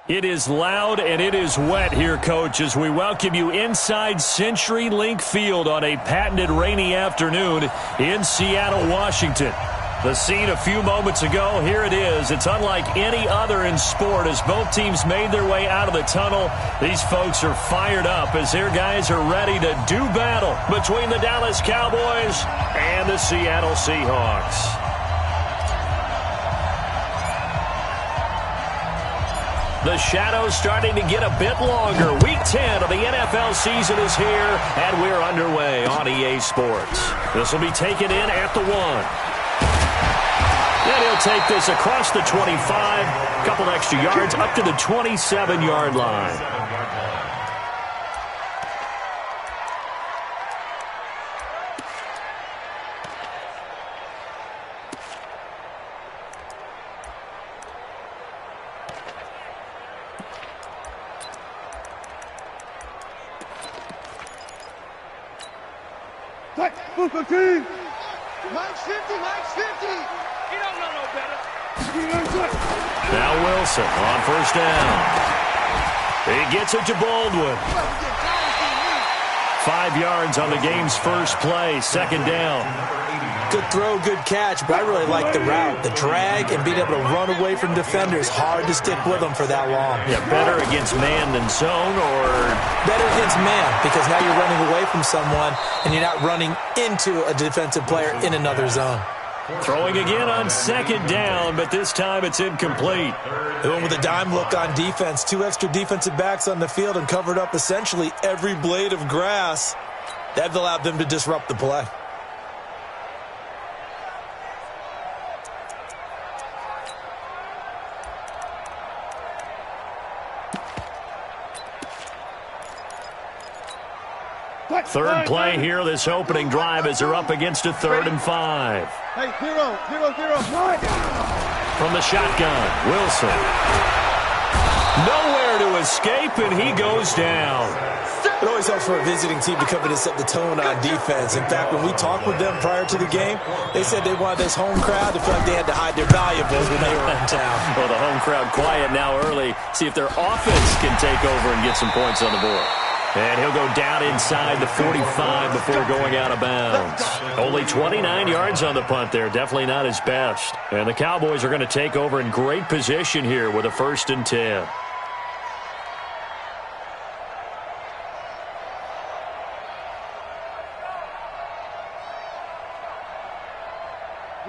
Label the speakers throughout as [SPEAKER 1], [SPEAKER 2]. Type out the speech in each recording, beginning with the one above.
[SPEAKER 1] It is loud and it is wet here, Coach, as we welcome you inside CenturyLink Field on a patented rainy afternoon in Seattle, Washington. The scene a few moments ago, here it is. It's unlike any other in sport as both teams made their way out of the tunnel. These folks are fired up as their guys are ready to do battle between the Dallas Cowboys and the Seattle Seahawks. The shadow's starting to get a bit longer. Week 10 of the NFL season is here, and we're underway on EA Sports. This will be taken in at the 1. And he'll take this across the 25, a couple extra yards up to the 27-yard line.
[SPEAKER 2] Mike's 50, Mike's 50. You don't know no better.
[SPEAKER 1] Now Wilson on first down. He gets it to Baldwin. 5 yards on the game's first play, second down.
[SPEAKER 3] Good throw, good catch, but I really like the route. The drag and being able to run away from defenders, hard to stick with them for that long.
[SPEAKER 1] Yeah, better against man than zone, or?
[SPEAKER 3] Better against man, because now you're running away from someone and you're not running into a defensive player in another zone.
[SPEAKER 1] Throwing again on second down, but this time it's incomplete.
[SPEAKER 3] They went with a dime look on defense. 2 extra defensive backs on the field and covered up essentially every blade of grass. That allowed them to disrupt the play.
[SPEAKER 1] Third play here, this opening drive, as they're up against a 3rd and 5.
[SPEAKER 2] Hey, 0, 0, 0.
[SPEAKER 1] From the shotgun, Wilson. Nowhere to escape, and he goes down.
[SPEAKER 3] It always helps for a visiting team to come in and set the tone on defense. In fact, when we talked with them prior to the game, they said they wanted this home crowd to feel like they had to hide their valuables when they were in town.
[SPEAKER 1] Well, the home crowd quiet now early. See if their offense can take over and get some points on the board. And he'll go down inside the 45 before going out of bounds. Only 29 yards on the punt there. Definitely not his best. And the Cowboys are going to take over in great position here with a 1st and 10.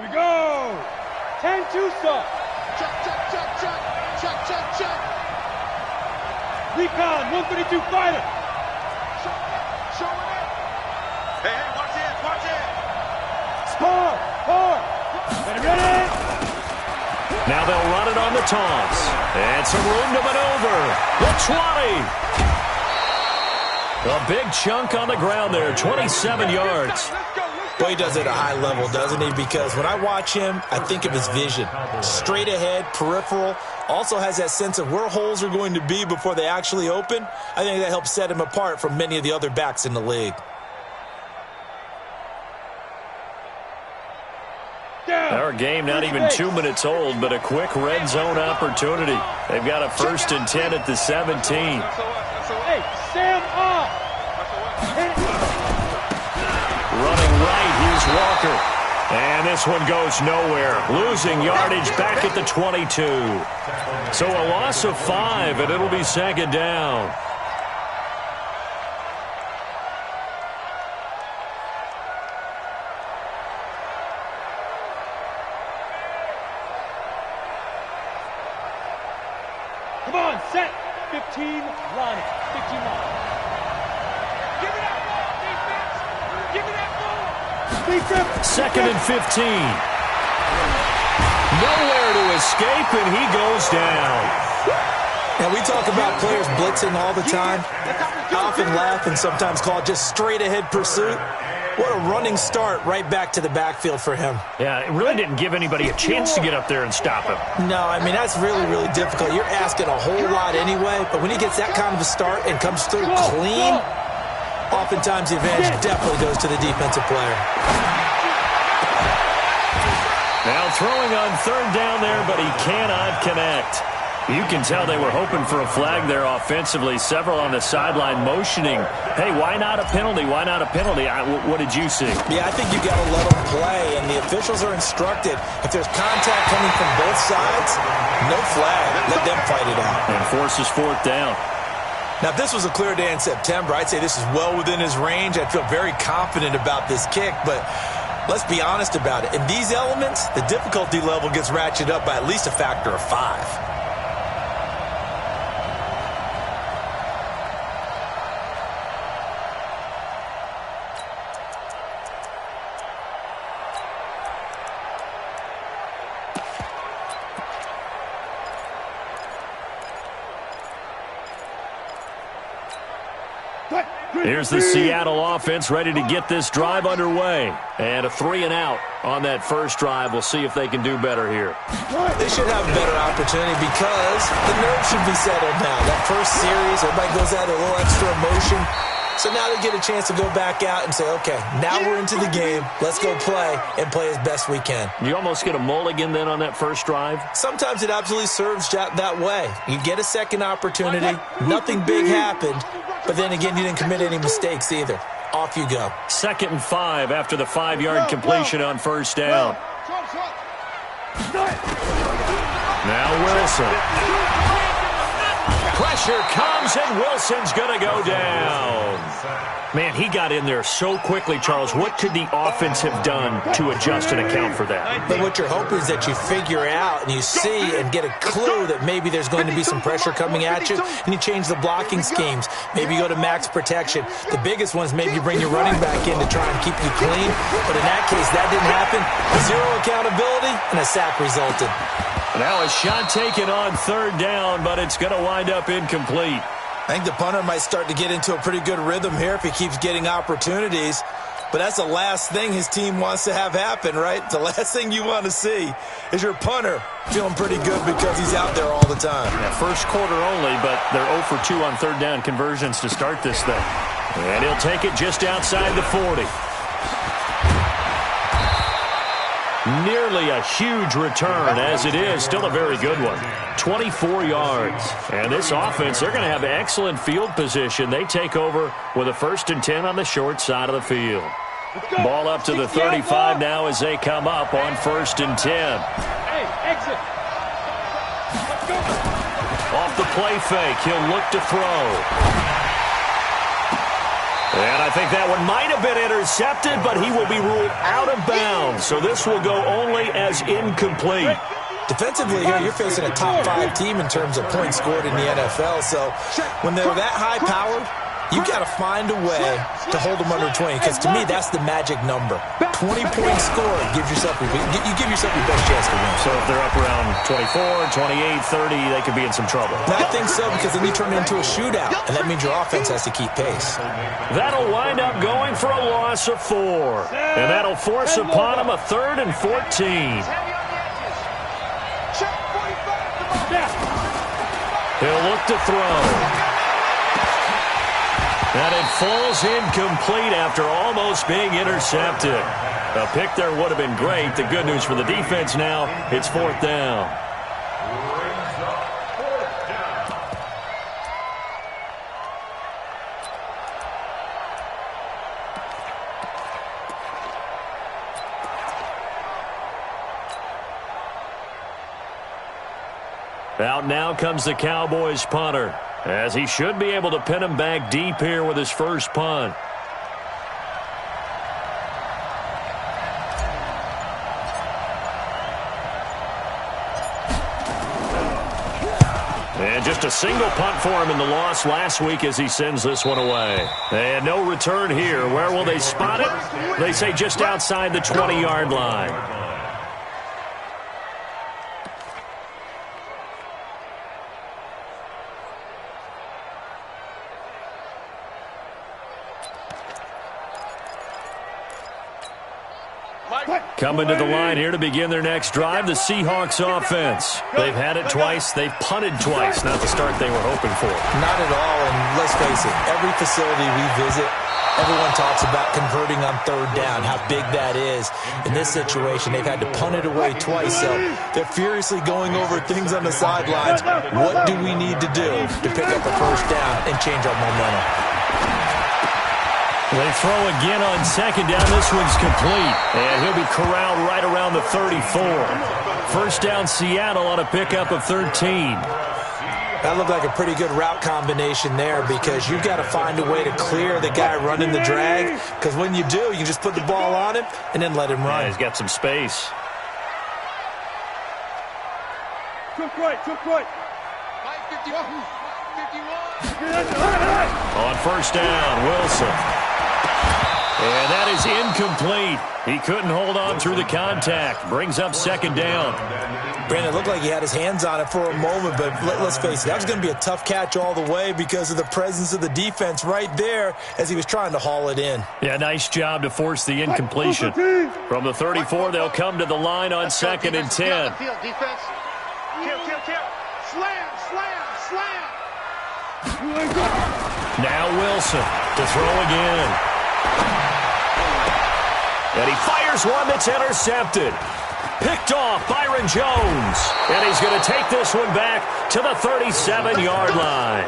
[SPEAKER 2] We go. 10-2 stop. Check, check, check, check. Check, check, check. Recon, 132 fighter. Showing it. Hey, watch it, watch it. Score, score. Ready?
[SPEAKER 1] Now they'll run it on the toss. And some room to maneuver. The 20. A big chunk on the ground there, 27 yards.
[SPEAKER 3] Well, he does it at a high level, doesn't he? Because when I watch him, I think of his vision. Straight ahead, peripheral. Also has that sense of where holes are going to be before they actually open. I think that helps set him apart from many of the other backs in the league.
[SPEAKER 1] Our game not even 2 minutes old, but a quick red zone opportunity. They've got a 1st and 10 at the 17.
[SPEAKER 2] Hey, stand up.
[SPEAKER 1] Running right, here's Walker. And this one goes nowhere. Losing yardage back at the 22. So a loss of 5, and it'll be 2nd down.
[SPEAKER 2] Come on, set. 15, line it. 15 line. Give me that ball, defense. Give me that ball.
[SPEAKER 1] 2nd and 15. Nowhere to escape, and he goes down.
[SPEAKER 3] And we talk about players blitzing all the time. I often laugh and sometimes call it just straight-ahead pursuit. What a running start right back to the backfield for him.
[SPEAKER 1] Yeah, it really didn't give anybody a chance to get up there and stop him.
[SPEAKER 3] No, I mean, that's really, really difficult. You're asking a whole lot anyway, but when he gets that kind of a start and comes through clean, oftentimes the advantage definitely goes to the defensive player.
[SPEAKER 1] Now throwing on third down there, but he cannot connect. You can tell they were hoping for a flag there offensively. Several on the sideline motioning, hey, why not a penalty? Why not a penalty? What did you see?
[SPEAKER 3] Yeah, I think you got to let them play, and the officials are instructed. If there's contact coming from both sides, no flag. Let them fight it out.
[SPEAKER 1] And forces fourth down.
[SPEAKER 3] Now, if this was a clear day in September, I'd say this is well within his range. I'd feel very confident about this kick, but let's be honest about it. In these elements, the difficulty level gets ratcheted up by at least a factor of 5.
[SPEAKER 1] Here's the Seattle offense ready to get this drive underway. And a 3-and-out on that first drive. We'll see if they can do better here.
[SPEAKER 3] They should have a better opportunity because the nerves should be settled now. That first series, everybody goes out a little extra emotion. So now they get a chance to go back out and say, okay, now we're into the game. Let's go play and play as best we can.
[SPEAKER 1] You almost get a mulligan then on that first drive?
[SPEAKER 3] Sometimes it absolutely serves that way. You get a second opportunity. Nothing big happened. But then again, you didn't commit any mistakes either. Off you go.
[SPEAKER 1] 2nd and 5 after the 5-yard completion on first down. Now Wilson. Pressure comes, and Wilson's going to go down. Man, he got in there so quickly, Charles. What could the offense have done to adjust and account for that?
[SPEAKER 3] But what you're hoping is that you figure out and you see and get a clue that maybe there's going to be some pressure coming at you, and you change the blocking schemes. Maybe you go to max protection. The biggest one is maybe you bring your running back in to try and keep you clean. But in that case, that didn't happen. 0 accountability, and a sack resulted.
[SPEAKER 1] Now a shot taken on third down, but it's going to wind up incomplete.
[SPEAKER 3] I think the punter might start to get into a pretty good rhythm here if he keeps getting opportunities. But that's the last thing his team wants to have happen, right? The last thing you want to see is your punter feeling pretty good because he's out there all the time.
[SPEAKER 1] Yeah, first quarter only, but they're 0 for 2 on third down conversions to start this thing. And he'll take it just outside the 40. Nearly a huge return, as it is. Still a very good one. 24 yards. And this offense, they're going to have excellent field position. They take over with a 1st and 10 on the short side of the field. Ball up to the 35 now as they come up on 1st and 10.
[SPEAKER 2] Hey, exit. Let's go.
[SPEAKER 1] Off the play fake, he'll look to throw. And I think that one might have been intercepted, but he will be ruled out of bounds. So this will go only as incomplete.
[SPEAKER 3] Defensively here, you're facing a top 5 team in terms of points scored in the NFL. So when they're that high-powered, you got to find a way to hold them under 20, because to me, that's the magic number. 20 points scored gives yourself you give yourself your best chance to win.
[SPEAKER 1] So if they're up around 24, 28, 30, they could be in some trouble.
[SPEAKER 3] And I think so, because then you turn it into a shootout, and that means your offense has to keep pace.
[SPEAKER 1] That'll wind up going for a loss of 4. And that'll force upon him a 3rd and 14. He'll look to throw. And it falls incomplete after almost being intercepted. A pick there would have been great. The good news for the defense now, it's 4th down. Out now comes the Cowboys punter, as he should be able to pin him back deep here with his first punt. And just a single punt for him in the loss last week as he sends this one away. And no return here. Where will they spot it? They say just outside the 20-yard line. Coming to the line here to begin their next drive, the Seahawks offense. They've had it twice. They've punted twice. Not the start they were hoping for.
[SPEAKER 3] Not at all, and let's face it, every facility we visit, everyone talks about converting on third down, how big that is. In this situation, they've had to punt it away twice, so they're furiously going over things on the sidelines. What do we need to do to pick up a first down and change our momentum?
[SPEAKER 1] They throw again on second down. This one's complete, and he'll be corralled right around the 34. First down, Seattle on a pickup of 13.
[SPEAKER 3] That looked like a pretty good route combination there because you've got to find a way to clear the guy running the drag, because when you do, you can just put the ball on him and then let him run.
[SPEAKER 1] Yeah, he's got some space.
[SPEAKER 2] Took right. 51.
[SPEAKER 1] On first down, Wilson. And that is incomplete. He couldn't hold on through the contact. Brings up second down.
[SPEAKER 3] Brandon, it looked like he had his hands on it for a moment, but let's face it, that was going to be a tough catch all the way because of the presence of the defense right there as he was trying to haul it in.
[SPEAKER 1] Yeah, nice job to force the incompletion. From the 34, they'll come to the line on second and 10.
[SPEAKER 2] Defense. Kill. Slam.
[SPEAKER 1] Now Wilson to throw again. And he fires one that's intercepted. Picked off Byron Jones. And he's going to take this one back to the 37-yard line.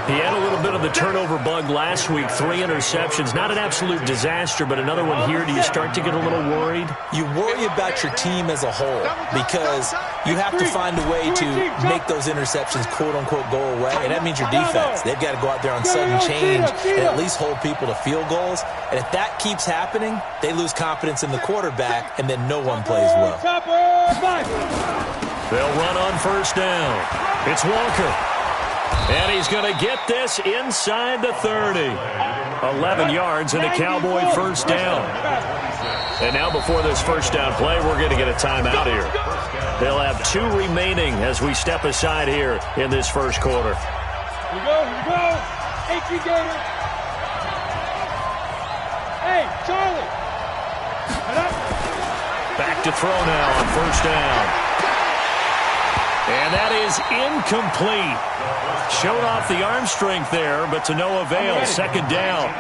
[SPEAKER 1] He had a little bit of the turnover bug last week. 3 interceptions. Not an absolute disaster, but another one here. Do you start to get a little worried?
[SPEAKER 3] You worry about your team as a whole because you have to find a way to make those interceptions, quote-unquote, go away. And that means your defense. They've got to go out there on sudden change and at least hold people to field goals. And if that keeps happening, they lose confidence in the quarterback, and then no one plays well.
[SPEAKER 1] They'll run on first down. It's Walker. And he's going to get this inside the 30. 11 yards and a Cowboy first down. And now before this first down play, we're going to get a timeout here. They'll have 2 remaining as we step aside here in this first quarter.
[SPEAKER 2] Here we go. H.E. Gator. Hey, Charlie.
[SPEAKER 1] Back to throw now on first down. And that is incomplete. Showed off the arm strength there, but to no avail. Second down.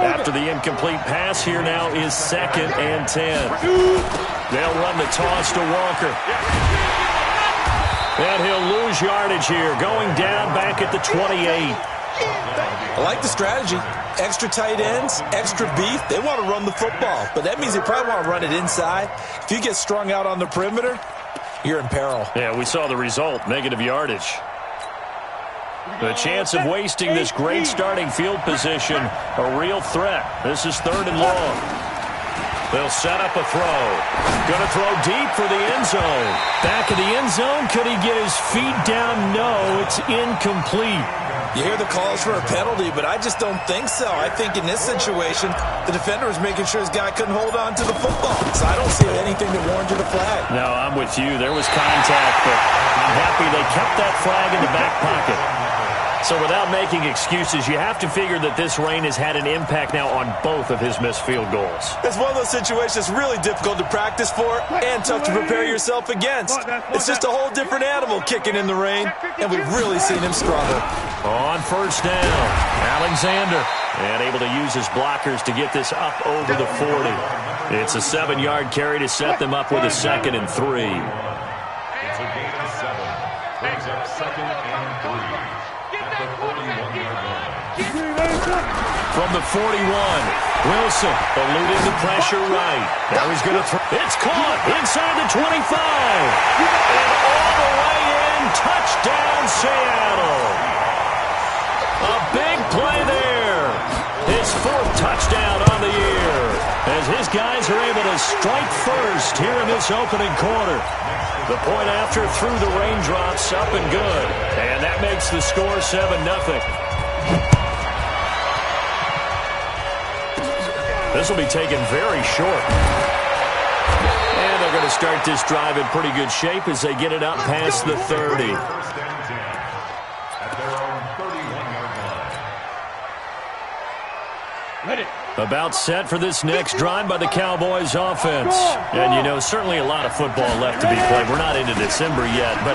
[SPEAKER 1] After the incomplete pass, here now is second and 10. They'll run the toss to Walker. And he'll lose yardage here, going down back at the 28.
[SPEAKER 3] I like the strategy. Extra tight ends, extra beef. They want to run the football, but that means they probably want to run it inside. If you get strung out on the perimeter, you're in peril.
[SPEAKER 1] Yeah, we saw the result, negative yardage. The chance of wasting this great starting field position, a real threat. This is third and long. They'll set up a throw. Going to throw deep for the end zone. Back of the end zone. Could he get his feet down? No, it's incomplete.
[SPEAKER 3] You hear the calls for a penalty, but I just don't think so. I think in this situation, the defender was making sure his guy couldn't hold on to the football. So I don't see anything that warranted a flag.
[SPEAKER 1] No, I'm with you. There was contact, but I'm happy they kept that flag in the back pocket. So without making excuses, you have to figure that this rain has had an impact now on both of his missed field goals.
[SPEAKER 3] It's one of those situations that's really difficult to practice for and tough to prepare yourself against. It's just a whole different animal kicking in the rain, and we've really seen him struggle.
[SPEAKER 1] On first down, Alexander, and able to use his blockers to get this up over the 40. It's a 7-yard carry to set them up with a second and 3.
[SPEAKER 4] It's a gain of 7. Brings up second and 3.
[SPEAKER 1] From the 41, Wilson eluding the pressure right. Now he's going to throw. It's caught inside the 25. And all the way in, touchdown Seattle. A big play there. His 4th touchdown on the year. As his guys are able to strike first here in this opening quarter. The point after through the raindrops, up and good. And that makes the score 7-0. This will be taken very short. And they're going to start this drive in pretty good shape as they get it up past the 30.
[SPEAKER 2] Ready.
[SPEAKER 1] About set for this next drive by the Cowboys offense. And, you know, certainly a lot of football left to be played. We're not into December yet, but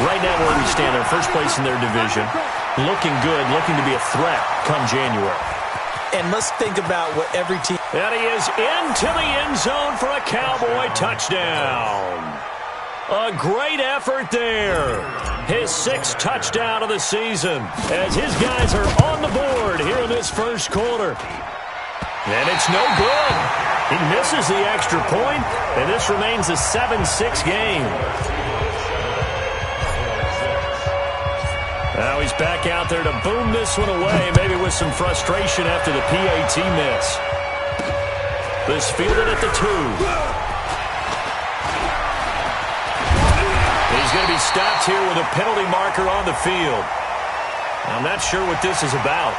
[SPEAKER 1] right now where we stand, they're first place in their division. Looking good, looking to be a threat come January.
[SPEAKER 3] And let's think about what every team...
[SPEAKER 1] And he is into the end zone for a Cowboy touchdown. A great effort there. His 6th touchdown of the season as his guys are on the board here in this first quarter. And it's no good. He misses the extra point, and this remains a 7-6 game. Now he's back out there to boom this one away, maybe with some frustration after the PAT miss. This fielded at the 2. He's going to be stopped here with a penalty marker on the field. I'm not sure what this is about.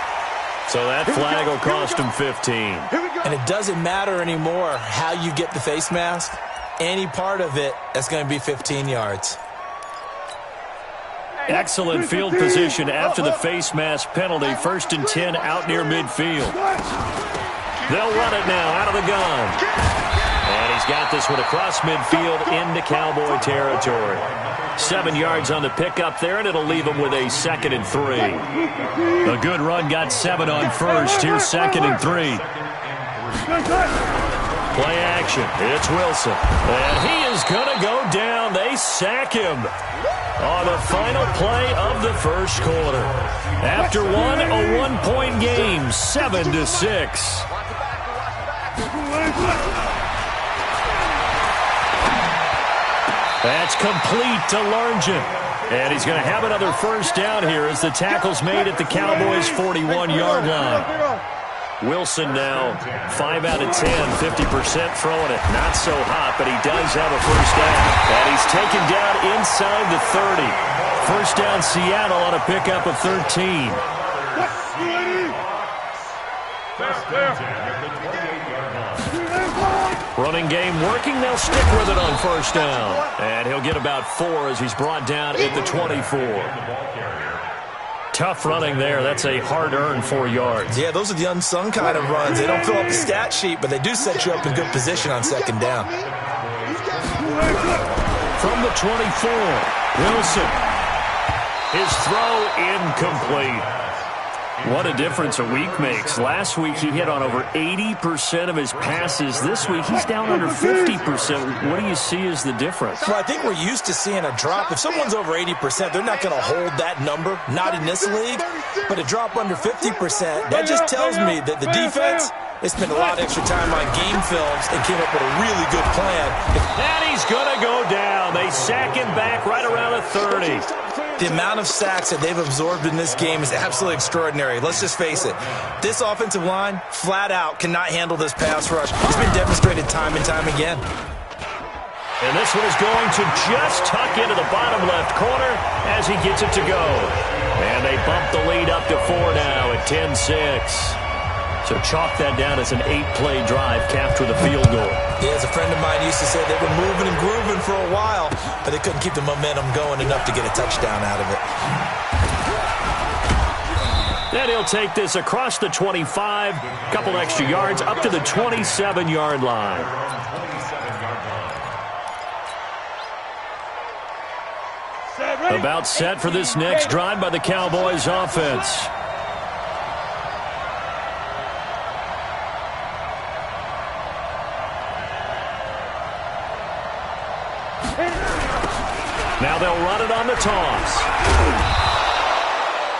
[SPEAKER 1] So that flag will cost him 15.
[SPEAKER 3] And it doesn't matter anymore how you get the face mask. Any part of it, that's going to be 15 yards.
[SPEAKER 1] Excellent field position after the face mask penalty. 1st and 10 out near midfield. They'll run it now out of the gun. And he's got this one across midfield into Cowboy territory. 7 yards on the pickup there, and it'll leave him with a 2nd and 3. A good run got 7 on first. Here's 2nd and 3. Play action. It's Wilson. And he is going to go down. They sack him on the final play of the first quarter. After one, a 1-point game, 7-6. That's complete to Largent. And he's going to have another first down here as the tackle's made at the Cowboys' 41-yard line. Wilson now 5 out of 10, 50% throwing it. Not so hot, but he does have a first down. And he's taken down inside the 30. First down Seattle on a pickup of 13. Running game working. They'll stick with it on first down. And he'll get about 4 as he's brought down at the 24. Tough running there. That's a hard-earned 4 yards.
[SPEAKER 3] Yeah, those are the unsung kind of runs. They don't fill up the stat sheet, but they do set you up in good position on 2nd down.
[SPEAKER 1] From the 24, Wilson. His throw incomplete. What a difference a week makes. Last week he hit on over 80% of his passes. This week he's down under 50%. What do you see as the difference?
[SPEAKER 3] Well, I think we're used to seeing a drop. If someone's over 80%, they're not going to hold that number. Not in this league. But a drop under 50%, that just tells me that the defense, they spent a lot of extra time on game films and came up with a really good plan.
[SPEAKER 1] And he's going to go down. They sack him back right around the 30.
[SPEAKER 3] The amount of sacks that they've absorbed in this game is absolutely extraordinary. Let's just face it. This offensive line, flat out, cannot handle this pass rush. It's been demonstrated time and time again.
[SPEAKER 1] And this one is going to just tuck into the bottom left corner as he gets it to go. And they bump the lead up to 4 now at 10-6. So chalk that down as an 8-play drive capped with a field goal.
[SPEAKER 3] Yeah, as a friend of mine used to say, they were moving and grooving for a while, but they couldn't keep the momentum going enough to get a touchdown out of it.
[SPEAKER 1] Then he'll take this across the 25, couple extra yards up to the 27-yard line. About set for this next drive by the Cowboys offense. Now they'll run it on the toss.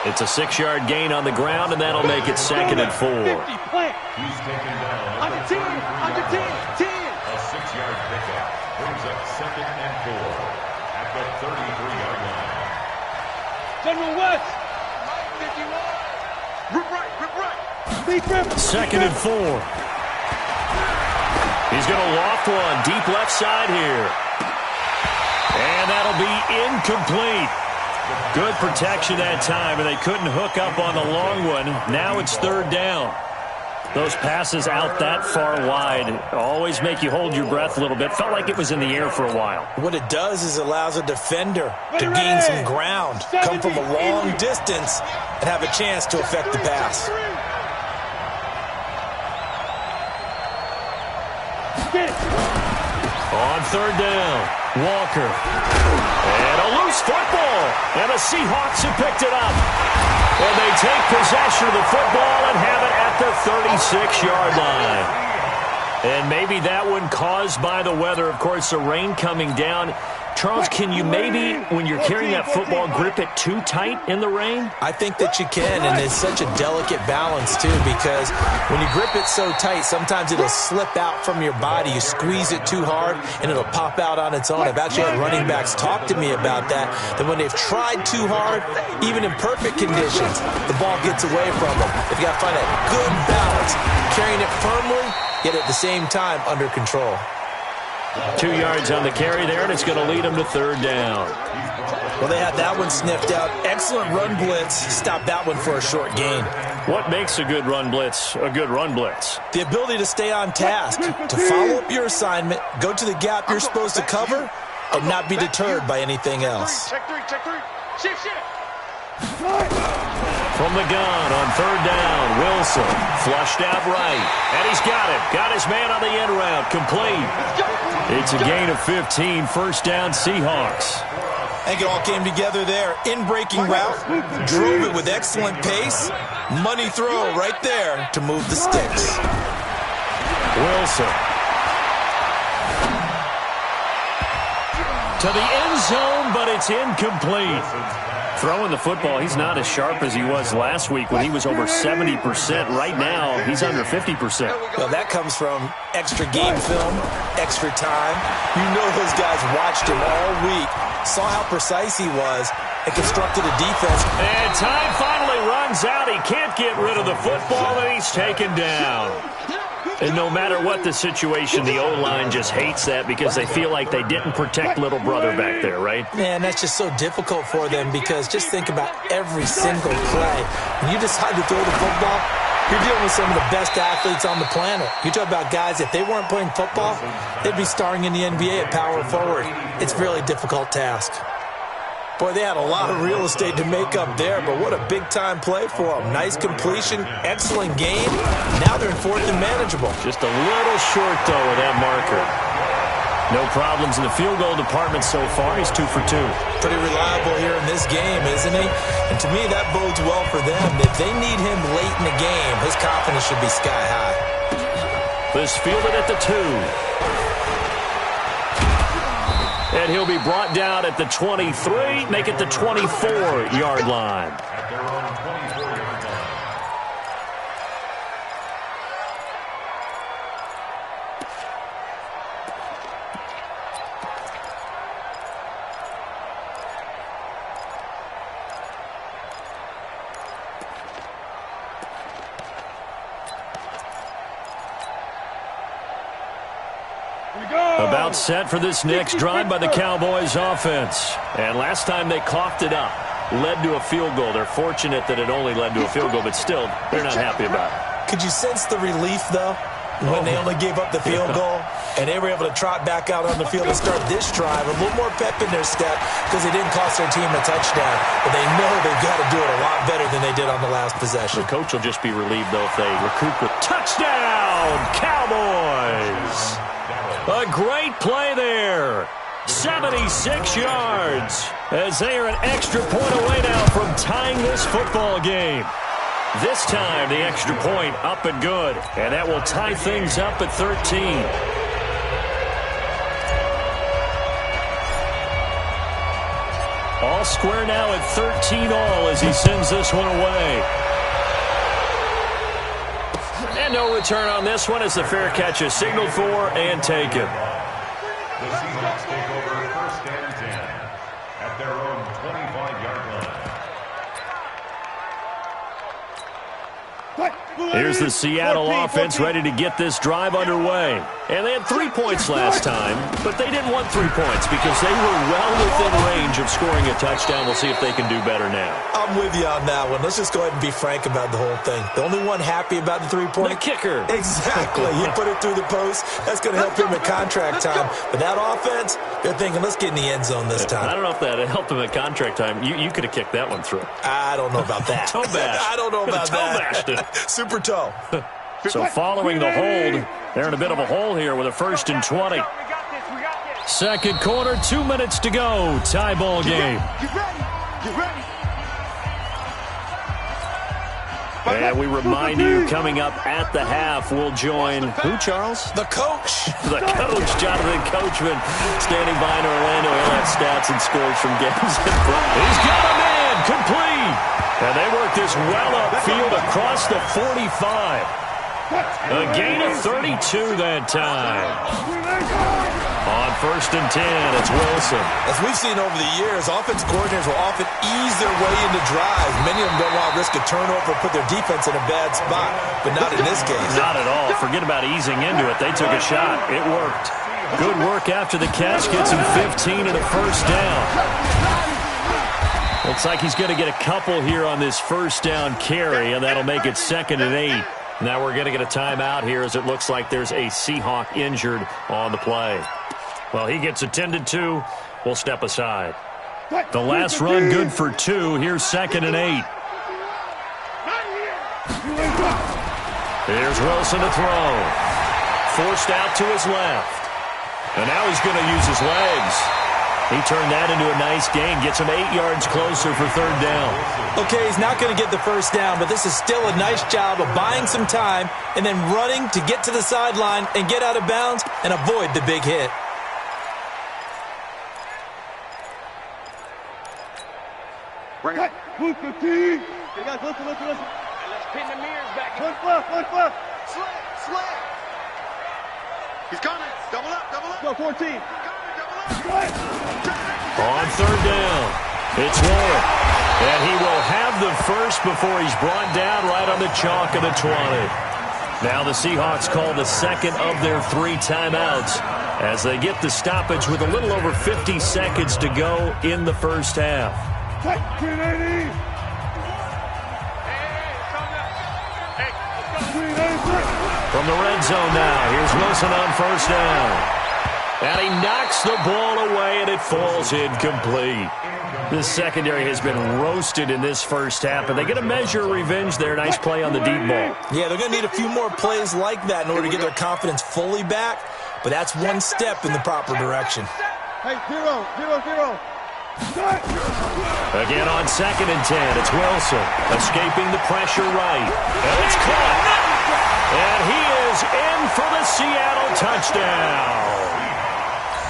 [SPEAKER 1] It's a 6-yard gain on the ground, and that'll make it 2nd and 4.
[SPEAKER 4] He's taken down.
[SPEAKER 2] Under 10.
[SPEAKER 4] A 6-yard pickup brings up 2nd and 4 at the 33-yard line.
[SPEAKER 2] General West. 51. Rip right.
[SPEAKER 1] 2nd and 4. He's going to loft one deep left side here. And that'll be incomplete. Good protection that time, and they couldn't hook up on the long one. Now it's 3rd down. Those passes out that far wide always make you hold your breath a little bit. Felt like it was in the air for a while.
[SPEAKER 3] What it does is it allows a defender to gain some ground, come from a long distance, and have a chance to affect the pass.
[SPEAKER 2] Get it.
[SPEAKER 1] On third down, Walker. And a loose football. And the Seahawks have picked it up. And they take possession of the football and have it at the 36-yard line. And maybe that one caused by the weather. Of course, the rain coming down. Charles, can you maybe, when you're carrying that football, grip it too tight in the rain?
[SPEAKER 3] I think that you can, and it's such a delicate balance, too, because when you grip it so tight, sometimes it'll slip out from your body. You squeeze it too hard, and it'll pop out on its own. I've actually had running backs talk to me about that when they've tried too hard, even in perfect conditions, the ball gets away from them. They've got to find that good balance, carrying it firmly, yet at the same time under control.
[SPEAKER 1] 2 yards on the carry there, and it's going to lead them to third down.
[SPEAKER 3] Well, they had that one sniffed out. Excellent run blitz. Stop that one for a short gain.
[SPEAKER 1] What makes a good run blitz a good run blitz?
[SPEAKER 3] The ability to stay on task, to follow up your assignment, go to the gap you're supposed to cover, and not be deterred by anything else.
[SPEAKER 2] Check three. Shift.
[SPEAKER 1] From the gun on third down, Wilson flushed out right, and he's got it. Got his man on the end route, complete. It's a gain of 15, first down Seahawks.
[SPEAKER 3] I think it all came together there. In-breaking route, drove it with excellent pace. Money throw right there to move the sticks.
[SPEAKER 1] Wilson. To the end zone, but it's incomplete. Throwing the football, he's not as sharp as he was last week when he was over 70%. Right now, he's under 50%.
[SPEAKER 3] Well, that comes from extra game film, extra time. You know those guys watched him all week, saw how precise he was, and constructed a defense.
[SPEAKER 1] And time finally runs out. He can't get rid of the football, and he's taken down. And no matter what the situation, the O-line just hates that because they feel like they didn't protect little brother back there, right?
[SPEAKER 3] Man, that's just so difficult for them because just think about every single play. When you decide to throw the football, you're dealing with some of the best athletes on the planet. You talk about guys, if they weren't playing football, they'd be starring in the NBA at power forward. It's a really difficult task. Boy, they had a lot of real estate to make up there, but what a big-time play for them. Nice completion, excellent game. Now they're in fourth and manageable.
[SPEAKER 1] Just a little short, though, with that marker. No problems in the field goal department so far. He's 2 for 2.
[SPEAKER 3] Pretty reliable here in this game, isn't he? And to me, that bodes well for them. If they need him late in the game, his confidence should be sky high.
[SPEAKER 1] This fielded at the 2. And he'll be brought down at the 23, make it the 24-yard line.
[SPEAKER 4] At their own 24-yard line.
[SPEAKER 1] About set for this next drive by the Cowboys offense. And last time they coughed it up, led to a field goal. They're fortunate that it only led to a field goal, but still, they're not happy about it.
[SPEAKER 3] Could you sense the relief, though, when they only gave up the field goal and they were able to trot back out on the field and start this drive? A little more pep in their step because they didn't cost their team a touchdown, but they know they've got to do it a lot better than they did on the last possession.
[SPEAKER 1] The coach will just be relieved, though, if they recoup with touchdown, Cowboys! A great play there. 76 yards as they are an extra point away now from tying this football game. This time, the extra point up and good. And that will tie things up at 13. All square now at 13 all as he sends this one away. And no return on this one as the fair catch is signaled for and taken.
[SPEAKER 4] The Seahawks take over first and 10 at their own 25-yard line.
[SPEAKER 1] Here's the Seattle offense ready to get this drive underway. And they had 3 points last time, but they didn't want 3 points because they were well within range of scoring a touchdown. We'll see if they can do better now.
[SPEAKER 3] I'm with you on that one. Let's just go ahead and be frank about the whole thing. The only one happy about the 3-point?
[SPEAKER 1] The kicker.
[SPEAKER 3] Exactly. He put it through the post. That's going to help him at contract time. But that offense, they're thinking, let's get in the end zone this time.
[SPEAKER 1] I don't know if that helped him at contract time. You could have kicked that one through.
[SPEAKER 3] I don't know about that.
[SPEAKER 1] Toe bash.
[SPEAKER 3] I don't know about
[SPEAKER 1] Toe
[SPEAKER 3] that.
[SPEAKER 1] bashed it.
[SPEAKER 3] Super toe.
[SPEAKER 1] So following the hold, they're in a bit of a hole here with a 1st and 20. Second quarter, 2 minutes to go. Tie ball game.
[SPEAKER 2] Get ready.
[SPEAKER 1] And we remind you, coming up at the half, we'll join who, Charles?
[SPEAKER 3] The coach.
[SPEAKER 1] The coach, Jonathan Coachman, standing by in Orlando. He'll have stats and scores from games. He's got him in, complete. And they work this well upfield across the 45. A gain of 32 that time. On 1st and 10, it's Wilson.
[SPEAKER 3] As we've seen over the years, offensive coordinators will often ease their way into drives. Many of them don't want to risk a turnover or put their defense in a bad spot, but not in this case.
[SPEAKER 1] Not at all. Forget about easing into it. They took a shot. It worked. Good work after the catch. Gets him 15 and a 1st down. Looks like he's going to get a couple here on this 1st down carry, and that'll make it 2nd and 8. Now we're going to get a timeout here as it looks like there's a Seahawk injured on the play. Well, he gets attended to. We'll step aside. The last run good for 2. Here's 2nd and 8. Here's Wilson to throw. Forced out to his left. And now he's going to use his legs. He turned that into a nice gain. Gets him 8 yards closer for 3rd down.
[SPEAKER 3] Okay, he's not going to get the 1st down, but this is still a nice job of buying some time and then running to get to the sideline and get out of bounds and avoid the big hit.
[SPEAKER 2] Bring it. Move 15. Hey, guys, listen. Let's pin the mirrors back. One fluff. Slant. He's coming. Double up. Go, 14.
[SPEAKER 1] On 3rd down, it's Warren. And he will have the first before he's brought down right on the chalk of the 20. Now the Seahawks call the 2nd of their 3 timeouts as they get the stoppage with a little over 50 seconds to go in the 1st half. From the red zone now, here's Wilson on 1st down. And he knocks the ball away, and it falls incomplete. This secondary has been roasted in this 1st half, and they get a measure of revenge there. Nice play on the deep ball.
[SPEAKER 3] Yeah, they're going to need a few more plays like that in order to get their confidence fully back, but that's one step in the proper direction.
[SPEAKER 2] Hey, 0.
[SPEAKER 1] Again on 2nd and 10, it's Wilson escaping the pressure right. And it's caught. And he is in for the Seattle touchdown.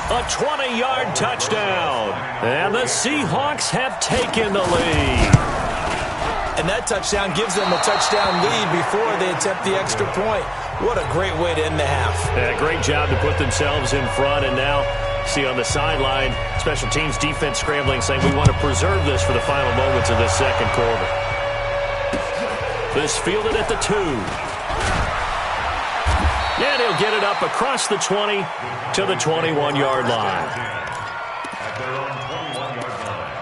[SPEAKER 1] A 20-yard touchdown. And the Seahawks have taken the lead.
[SPEAKER 3] And that touchdown gives them a touchdown lead before they attempt the extra point. What a great way to end the half.
[SPEAKER 1] Yeah, great job to put themselves in front. And now, see on the sideline, special teams defense scrambling, saying we want to preserve this for the final moments of this 2nd quarter. This fielded at the 2. And he'll get it up across the 20 to the 21-yard line.
[SPEAKER 4] At their own 21-yard line.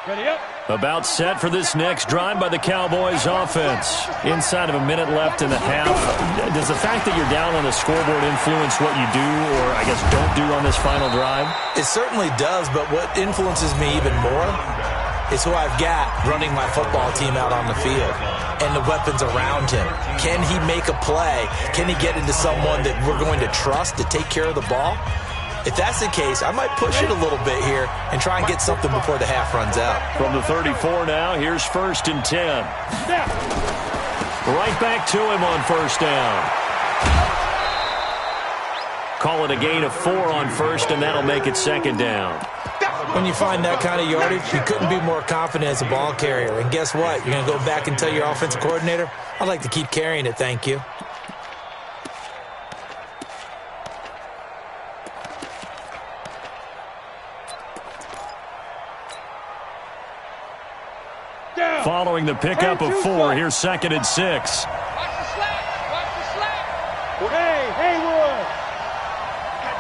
[SPEAKER 2] Ready up.
[SPEAKER 1] About set for this next drive by the Cowboys offense. Inside of a minute left in the half. Does the fact that you're down on the scoreboard influence what you do or, I guess, don't do on this final drive?
[SPEAKER 3] It certainly does, but what influences me even more is who I've got running my football team out on the field and the weapons around him. Can he make a play? Can he get into someone that we're going to trust to take care of the ball? If that's the case, I might push it a little bit here and try and get something before the half runs out.
[SPEAKER 1] From the 34 now, here's 1st and 10. Right back to him on 1st down. Call it a gain of 4 on 1st, and that'll make it 2nd down.
[SPEAKER 3] When you find that kind of yardage, you couldn't be more confident as a ball carrier. And guess what? You're going to go back and tell your offensive coordinator, I'd like to keep carrying it, thank you.
[SPEAKER 1] Following the pickup of 4, here's 2nd and 6.
[SPEAKER 2] Watch the slack. Hey, Haywood.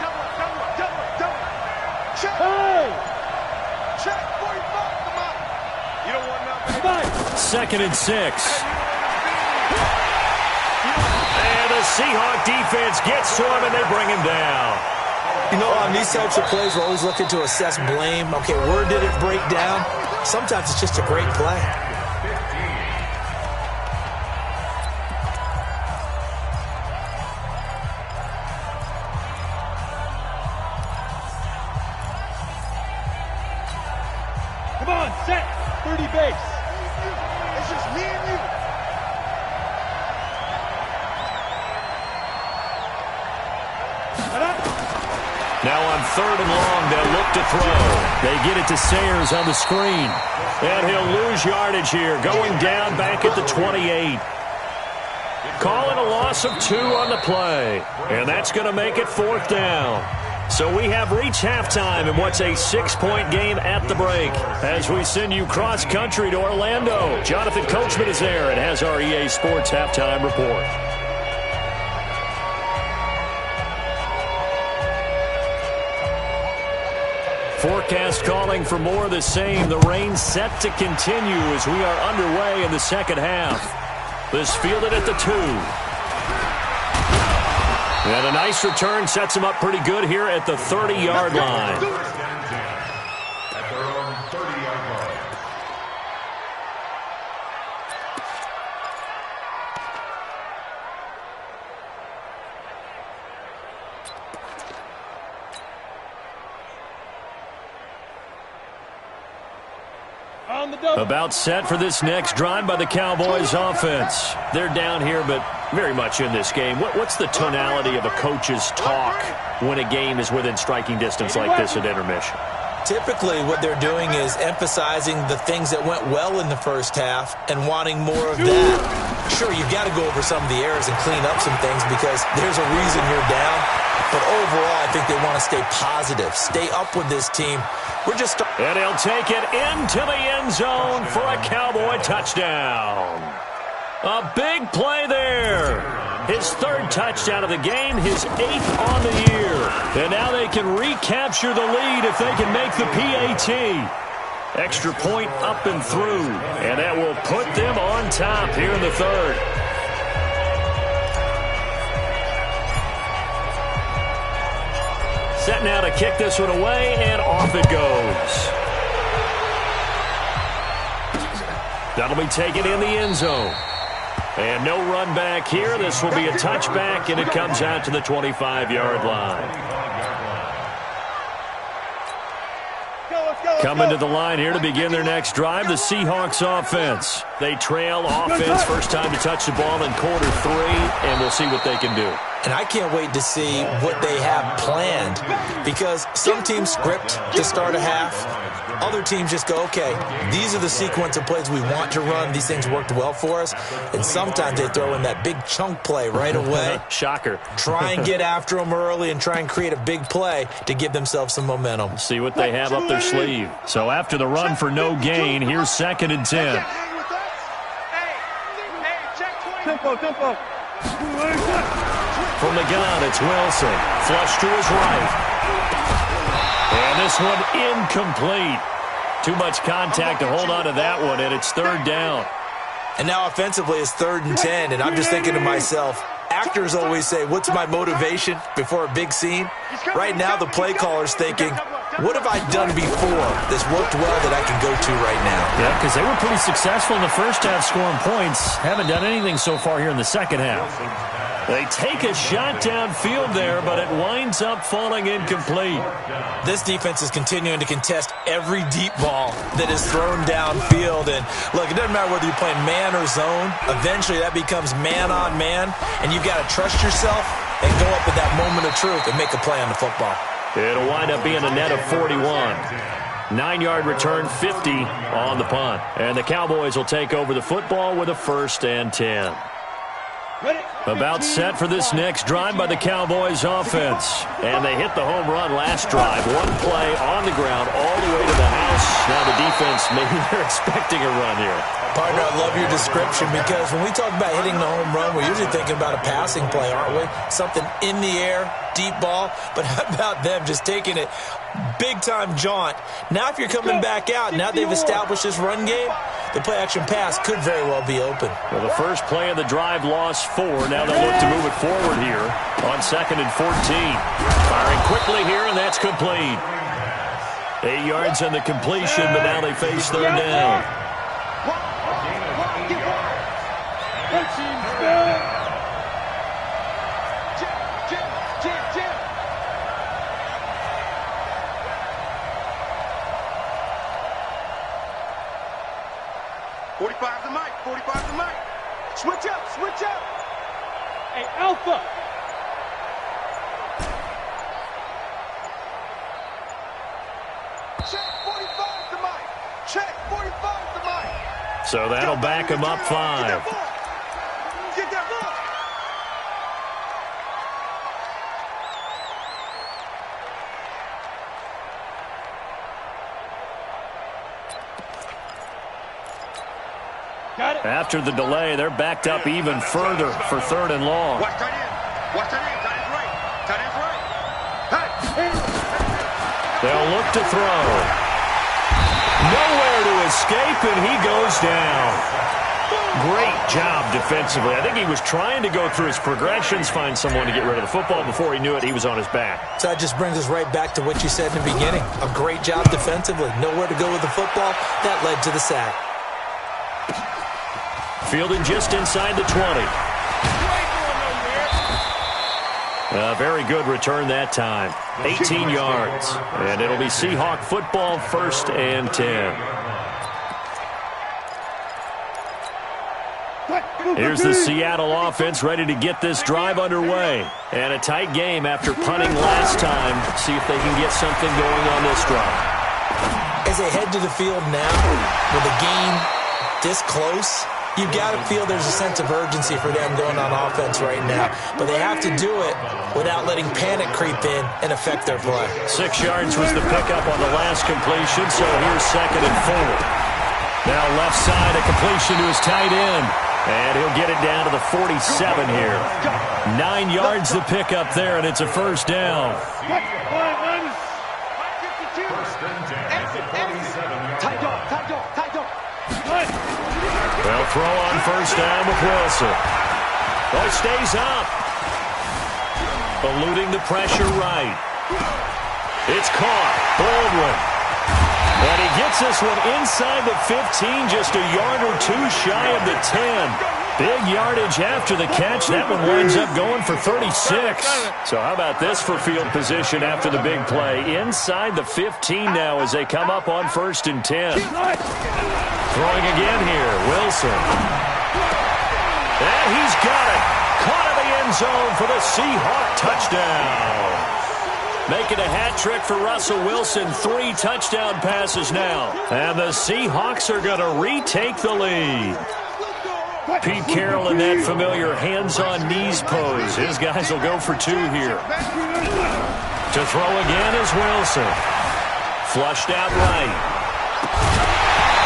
[SPEAKER 2] Double. Check. Hey. Check. 45. Come on. You don't want nothing.
[SPEAKER 1] 2nd and 6. And the Seahawk defense gets to him, and they bring him down.
[SPEAKER 3] You know, on these types of plays, we're always looking to assess blame. Okay, where did it break down? Sometimes it's just a great play.
[SPEAKER 1] Now on 3rd and long, they'll look to throw. They get it to Sayers on the screen. And he'll lose yardage here, going down back at the 28. Calling a loss of 2 on the play. And that's going to make it 4th down. So we have reached halftime in what's a 6-point game at the break. As we send you cross-country to Orlando, Jonathan Coachman is there and has our EA Sports Halftime Report. Forecast calling for more of the same. The rain set to continue as we are underway in the second half. This fielded at the 2. And a nice return sets him up pretty good here at the 30-yard line.
[SPEAKER 4] At their own 30-yard line.
[SPEAKER 1] About set for this next drive by the Cowboys offense. They're down here, but very much in this game. What's the tonality of a coach's talk when a game is within striking distance like this at intermission?
[SPEAKER 3] Typically, what they're doing is emphasizing the things that went well in the first half and wanting more of that. Sure, you've got to go over some of the errors and clean up some things because there's a reason you're down. But overall, I think they want to stay positive, stay up with this team.
[SPEAKER 1] And he'll take it into the end zone for a Cowboy touchdown. A big play there. His 3rd touchdown of the game, his 8th on the year. And now they can recapture the lead if they can make the PAT. Extra point up and through. And that will put them on top here in the 3rd. Set now to kick this one away, and off it goes. That'll be taken in the end zone. And no run back here. This will be a touchback, and it comes out to the 25-yard line. Coming to the line here to begin their next drive, the Seahawks offense. They trail offense, first time to touch the ball in quarter 3, and we'll see what they can do.
[SPEAKER 3] And I can't wait to see what they have planned because some teams script to start a half. Other teams just go, okay, these are the sequence of plays we want to run. These things worked well for us. And sometimes they throw in that big chunk play right away.
[SPEAKER 1] Shocker.
[SPEAKER 3] Try and get after them early and try and create a big play to give themselves some momentum.
[SPEAKER 1] See what they have up their sleeve. So after the run for no gain, here's 2nd and 10.
[SPEAKER 2] Tempo.
[SPEAKER 1] From the gun, it's Wilson. Flush to his right. And this one incomplete. Too much contact to hold on to that one, and it's 3rd down.
[SPEAKER 3] And now offensively it's 3rd and 10, and I'm just thinking to myself, actors always say, what's my motivation before a big scene? Right now the play caller's thinking, what have I done before that's worked well that I can go to right now?
[SPEAKER 1] Yeah, because they were pretty successful in the first half scoring points. Haven't done anything so far here in the second half. They take a shot downfield there, but it winds up falling incomplete.
[SPEAKER 3] This defense is continuing to contest every deep ball that is thrown downfield. And look, it doesn't matter whether you're playing man or zone. Eventually that becomes man on man, and you've got to trust yourself and go up at that moment of truth and make a play on the football.
[SPEAKER 1] It'll wind up being a net of 41. 9-yard return, 50 on the punt. And the Cowboys will take over the football with a 1st and 10. About set for this next drive by the Cowboys offense. And they hit the home run last drive. One play on the ground all the way to the house. Now the defense, maybe they're expecting a run here.
[SPEAKER 3] Partner, I love your description because when we talk about hitting the home run, we're usually thinking about a passing play, aren't we? Something in the air, deep ball. But how about them just taking it big-time jaunt? Now if you're coming back out, now they've established this run game, the play-action pass could very well be open.
[SPEAKER 1] Well, the first play of the drive lost 4. Now they'll look to move it forward here on 2nd and 14. Firing quickly here, and that's complete. 8 yards on the completion, but now they face 3rd down.
[SPEAKER 2] 45 to Mike. 45 to Mike. Switch up. Switch up. Hey, Alpha.
[SPEAKER 1] So that'll back him up 5.
[SPEAKER 2] Get that ball. Got it.
[SPEAKER 1] After the delay, they're backed up even further for 3rd and long.
[SPEAKER 2] Watch tight end. Watch tight end. Tight end's right. Tight end's right. Hey.
[SPEAKER 1] They'll look to throw. Nowhere to escape, and he goes down. Great job defensively. I think he was trying to go through his progressions, find someone to get rid of the football. Before he knew it, he was on his back.
[SPEAKER 3] So that just brings us right back to what you said in the beginning. A great job defensively. Nowhere to go with the football. That led to the sack.
[SPEAKER 1] Fielding just inside the 20. A very good return that time. 18 yards. And it'll be Seahawk football, 1st and 10. Here's the Seattle offense ready to get this drive underway. And a tight game after punting last time. See if they can get something going on this drive.
[SPEAKER 3] As they head to the field now, with a game this close, you've got to feel there's a sense of urgency for them going on offense right now. But they have to do it without letting panic creep in and affect their play.
[SPEAKER 1] 6 yards was the pickup on the last completion, so here's 2nd and 4. Now left side, a completion to his tight end. And he'll get it down to the 47 here. 9 yards the pickup there, and it's a 1st down. They'll throw on 1st down with Wilson. Oh, he stays up. Eluding the pressure right. It's caught. Baldwin. And he gets this one inside the 15, just a yard or 2 shy of the 10. Big yardage after the catch. That one winds up going for 36. So how about this for field position after the big play? Inside the 15 now as they come up on 1st and 10. Throwing again here, Wilson. And he's got it. Caught in the end zone for the Seahawk touchdown. Making a hat trick for Russell Wilson. 3 touchdown passes now. And the Seahawks are going to retake the lead. Pete Carroll in that familiar hands-on knees pose. His guys will go for 2 here. To throw again is Wilson. Flushed out right.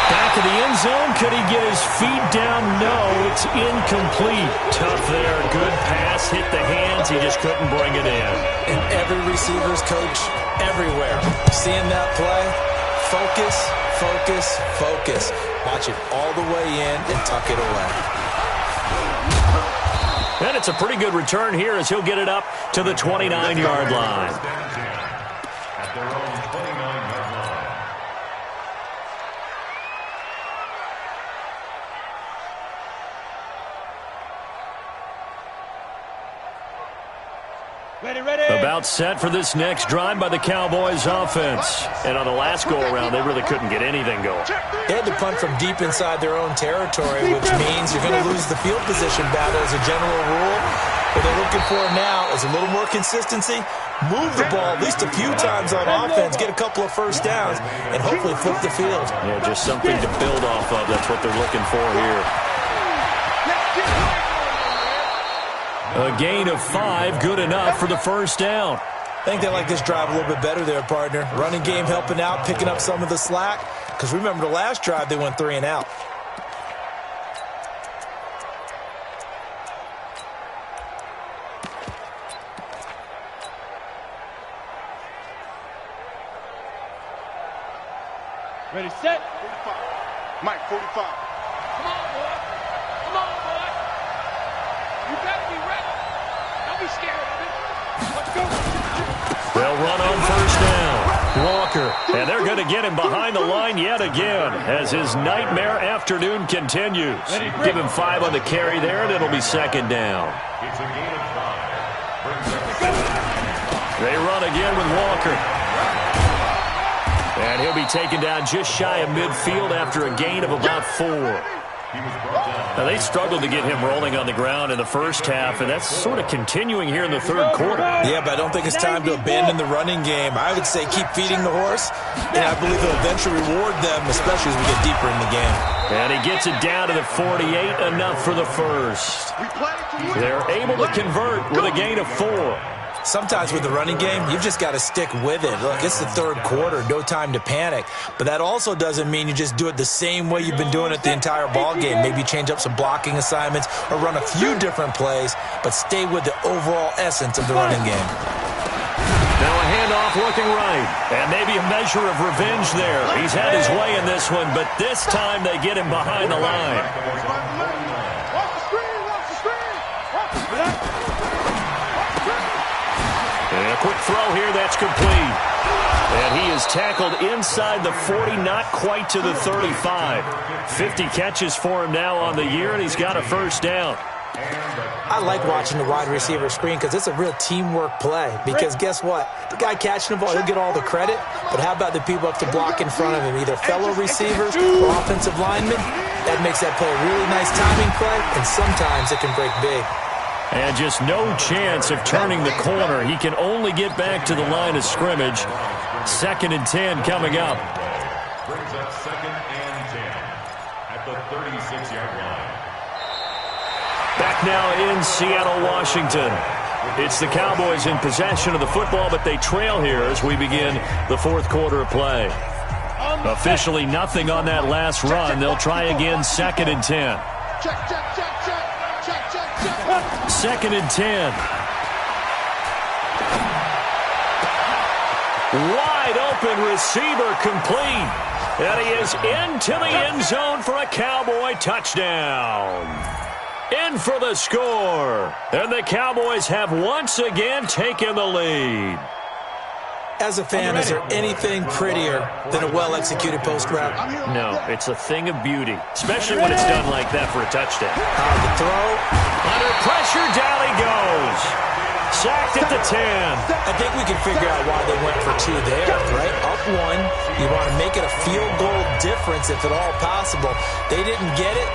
[SPEAKER 1] Back of the end zone. Could he get his feet down? No, it's incomplete. Tough there. Good pass. Hit the hands. He just couldn't bring it in.
[SPEAKER 3] And every receiver's coach everywhere. Seeing that play, focus, focus, focus. Watch it all the way in and tuck it away.
[SPEAKER 1] And it's a pretty good return here as he'll get it up to the 29-yard line.
[SPEAKER 4] At their own 29-yard line.
[SPEAKER 1] About set for this next drive by the Cowboys offense. And on the last go-around, they really couldn't get anything going.
[SPEAKER 3] They had to punt from deep inside their own territory, which means you're going to lose the field position battle as a general rule. What they're looking for now is a little more consistency, move the ball at least a few times on offense, get a couple of 1st downs, and hopefully flip the field.
[SPEAKER 1] Yeah, just something to build off of. That's what they're looking for here. A gain of 5, good enough for the 1st down.
[SPEAKER 3] I think they like this drive a little bit better there, partner. Running game helping out, picking up some of the slack. Because remember the last drive, they went 3 and out.
[SPEAKER 2] Ready, set. 45. Mike, 45. Come on, boy. Come on, boy. You better be ready. Don't be scared of it. Let's go.
[SPEAKER 1] They'll run on 1st down. Walker. And they're going to get him behind the line yet again as his nightmare afternoon continues. Give him 5 on the carry there, and it'll be 2nd down.
[SPEAKER 4] It's a gain of 5.
[SPEAKER 1] They run again with Walker. And he'll be taken down just shy of midfield after a gain of about 4. Now, they struggled to get him rolling on the ground in the first half, and that's sort of continuing here in the third quarter.
[SPEAKER 3] Yeah, but I don't think it's time to abandon the running game. I would say keep feeding the horse, and I believe it'll eventually reward them, especially as we get deeper in the game.
[SPEAKER 1] And he gets it down to the 48, enough for the first. They're able to convert with a gain of 4.
[SPEAKER 3] Sometimes with the running game, you've just got to stick with it. Look, it's the third quarter, no time to panic. But that also doesn't mean you just do it the same way you've been doing it the entire ball game. Maybe change up some blocking assignments or run a few different plays, but stay with the overall essence of the running game.
[SPEAKER 1] Now a handoff looking right, and maybe a measure of revenge there. He's had his way in this one, but this time they get him behind the line. And a quick throw here, that's complete. And he is tackled inside the 40, not quite to the 35. 50 catches for him now on the year, and he's got a first down.
[SPEAKER 3] I like watching the wide receiver screen because it's a real teamwork play. Because guess what? The guy catching the ball, he'll get all the credit. But how about the people up to block in front of him, either fellow receivers or offensive linemen? That makes that play a really nice timing play, and sometimes it can break big.
[SPEAKER 1] And just no chance of turning the corner. He can only get back to the line of scrimmage. 2nd and 10 coming up.
[SPEAKER 4] Brings up 2nd and 10 at the 36-yard line.
[SPEAKER 1] Back now in Seattle, Washington. It's the Cowboys in possession of the football, but they trail here as we begin the fourth quarter of play. Officially nothing on that last run. They'll try again, 2nd and 10. 2nd and 10. Wide open receiver complete. And he is into the end zone for a Cowboy touchdown. In for the score. And the Cowboys have once again taken the lead.
[SPEAKER 3] As a fan, is there anything prettier than a well-executed post route?
[SPEAKER 1] No, it's a thing of beauty, especially when it's done like that for a touchdown.
[SPEAKER 3] The throw.
[SPEAKER 1] Under pressure, down he goes. Sacked at the 10.
[SPEAKER 3] I think we can figure out why they went for 2 there, right? Up 1. You want to make it a field goal difference if at all possible. They didn't get it.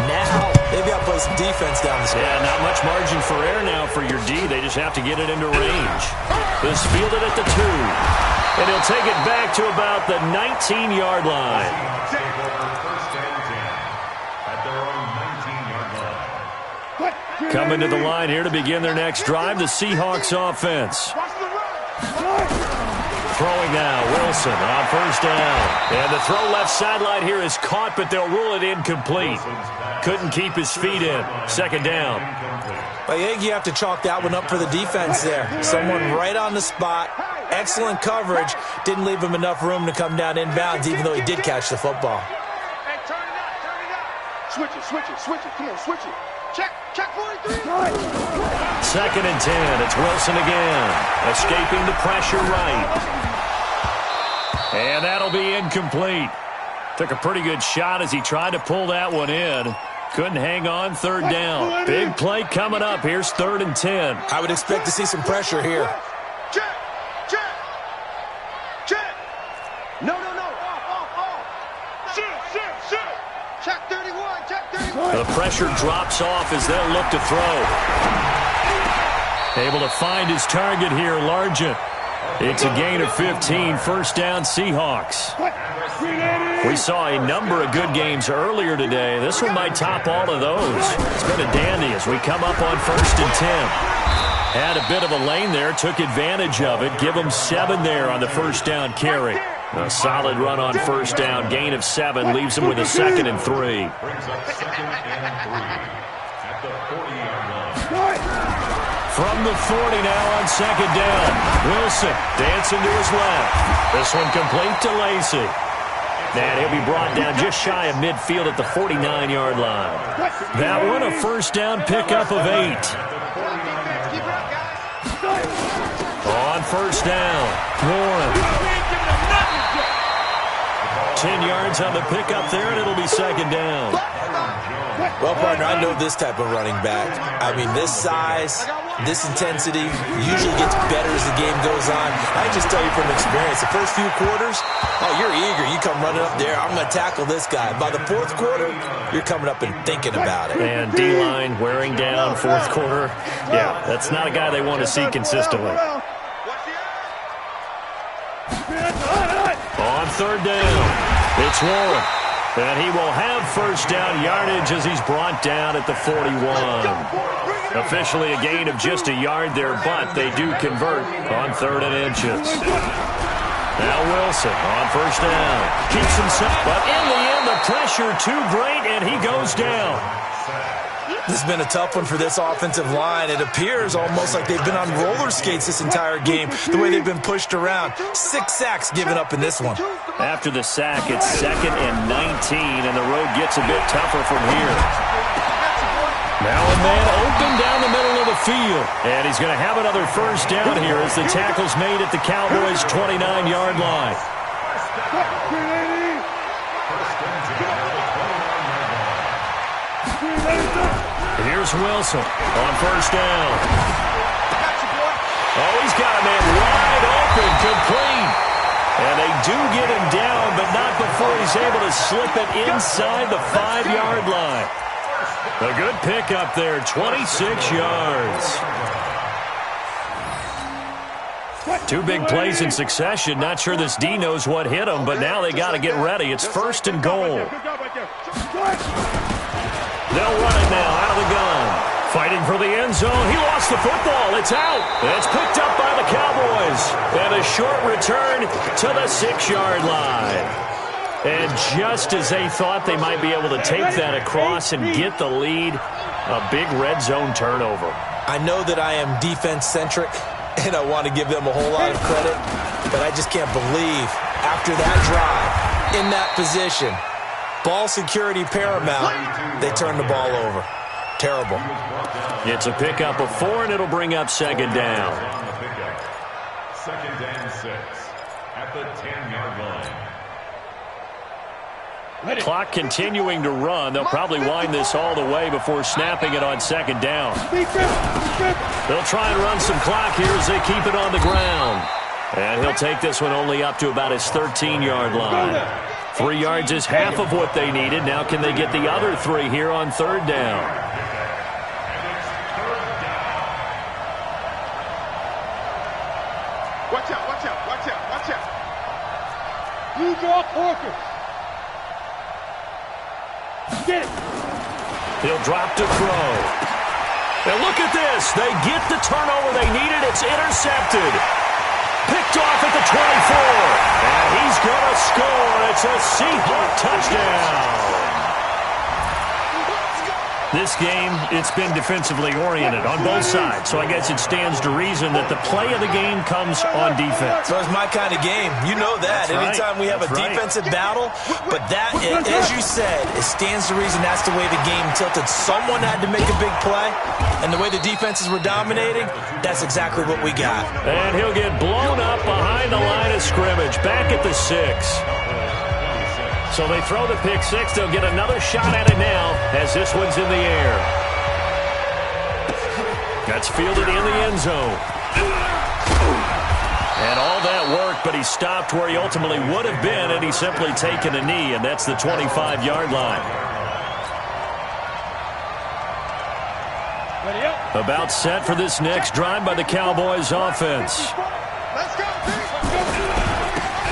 [SPEAKER 3] Now they've got to play some defense down the stretch.
[SPEAKER 1] Yeah, not much margin for error now for your D. They just have to get it into range. This fielded at the 2. And he'll take it back to about the 19-yard line. Coming to the line here to begin their next drive, the Seahawks offense. Throwing now, Wilson on first down. And the throw left sideline here is caught, but they'll rule it incomplete. Couldn't keep his feet in. 2nd down.
[SPEAKER 3] I think you have to chalk that one up for the defense there. Someone right on the spot. Excellent coverage. Didn't leave him enough room to come down inbounds, even though he did catch the football.
[SPEAKER 2] Hey, turn it up. Switch it. Come on, switch it. Check 43.
[SPEAKER 1] 2nd and 10. It's Wilson again. Escaping the pressure right. And that'll be incomplete. Took a pretty good shot as he tried to pull that one in. Couldn't hang on, 3rd down. Big play coming up. Here's 3rd and 10.
[SPEAKER 3] I would expect to see some pressure here.
[SPEAKER 2] Check. No. Off. Shoot. Check 31.
[SPEAKER 1] The pressure drops off as they'll look to throw. Able to find his target here, Largent. It's a gain of 15, 1st down Seahawks. We saw a number of good games earlier today. This one might top all of those. It's been a dandy as we come up on 1st and 10. Had a bit of a lane there, took advantage of it. Give them 7 there on the 1st down carry. A solid run on 1st down, gain of 7, leaves them with a 2nd and 3.
[SPEAKER 4] Brings up 2nd and 3 at the 40-yard line.
[SPEAKER 1] From the 40 now on 2nd down. Wilson dancing to his left. This one complete to Lacy. And he'll be brought down just shy of midfield at the 49-yard line. That one a 1st down pickup of 8. On 1st down, Warren. 10 yards on the pickup there, and it'll be 2nd down.
[SPEAKER 3] Well, partner, I know this type of running back. I mean, this size, This intensity usually gets better as the game goes on. I can just tell you from experience, the first few quarters, oh, you're eager. You come running up there, I'm going to tackle this guy. By the fourth quarter, you're coming up and thinking about it.
[SPEAKER 1] And D-line wearing down fourth quarter. Yeah, that's not a guy they want to see consistently. On third down, it's Warren. And he will have first down yardage as he's brought down at the 41. Officially a gain of just a yard there, but they do convert on 3rd and inches. Now Wilson on first down. Keeps himself, but in the end, the pressure too great, and he goes down.
[SPEAKER 3] This has been a tough one for this offensive line. It appears almost like they've been on roller skates this entire game, the way they've been pushed around. 6 sacks given up in this one.
[SPEAKER 1] After the sack, it's 2nd and 19, and the road gets a bit tougher from here. Now a man open down the middle of the field, and he's going to have another first down here as the tackle's made at the Cowboys' 29-yard line. Here's Wilson on first down. Oh, he's got a man wide open, complete. And they do get him down, but not before he's able to slip it inside the 5-yard line. A good pickup there, 26 yards. 2 big plays in succession. Not sure this D knows what hit him, but now they got to get ready. It's 1st and goal. They'll run it now out of the gun. Fighting for the end zone. He lost the football. It's out. It's picked up by the Cowboys. And a short return to the 6-yard line. And just as they thought they might be able to take that across and get the lead, a big red zone turnover.
[SPEAKER 3] I know that I am defense-centric, and I want to give them a whole lot of credit, but I just can't believe after that drive, in that position, ball security paramount, they turn the ball over. Terrible.
[SPEAKER 1] It's a pickup of 4, and it'll bring up 2nd down.
[SPEAKER 4] 2nd and 6 at the 10-yard line.
[SPEAKER 1] Clock continuing to run. They'll probably wind this all the way before snapping it on 2nd down. They'll try and run some clock here as they keep it on the ground. And he'll take this one only up to about his 13-yard line. 3 yards is half of what they needed. Now can they get the other 3 here on 3rd down?
[SPEAKER 2] Watch out, watch out, watch out, watch out.
[SPEAKER 5] You draw Corker. Get it.
[SPEAKER 1] He'll drop to throw. And look at this. They get the turnover they needed. It's intercepted. Picked off at the 24. And he's going to score. It's a Seahawk touchdown. This game, it's been defensively oriented on both sides, so I guess it stands to reason that the play of the game comes on defense.
[SPEAKER 3] So it's my kind of game. You know that. Anytime we have a defensive battle, but that, as you said, it stands to reason that's the way the game tilted. Someone had to make a big play, and the way the defenses were dominating, that's exactly what we got.
[SPEAKER 1] And he'll get blown up behind the line of scrimmage, back at the 6. So they throw the pick 6. They'll get another shot at it now as this one's in the air. That's fielded in the end zone. And all that work, but he stopped where he ultimately would have been, and he's simply taken a knee, and that's the 25-yard line. About set for this next drive by the Cowboys offense.
[SPEAKER 2] Let's go,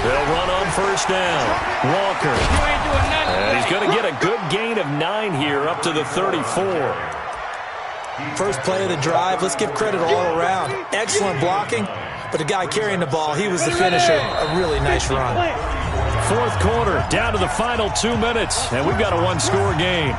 [SPEAKER 1] They'll run on first down. Walker. And he's going to get a good gain of 9 here up to the 34.
[SPEAKER 3] First play of the drive, let's give credit all around. Excellent blocking, but the guy carrying the ball, he was the finisher. A really nice run.
[SPEAKER 1] Fourth quarter, down to the final 2 minutes, and we've got a one-score game.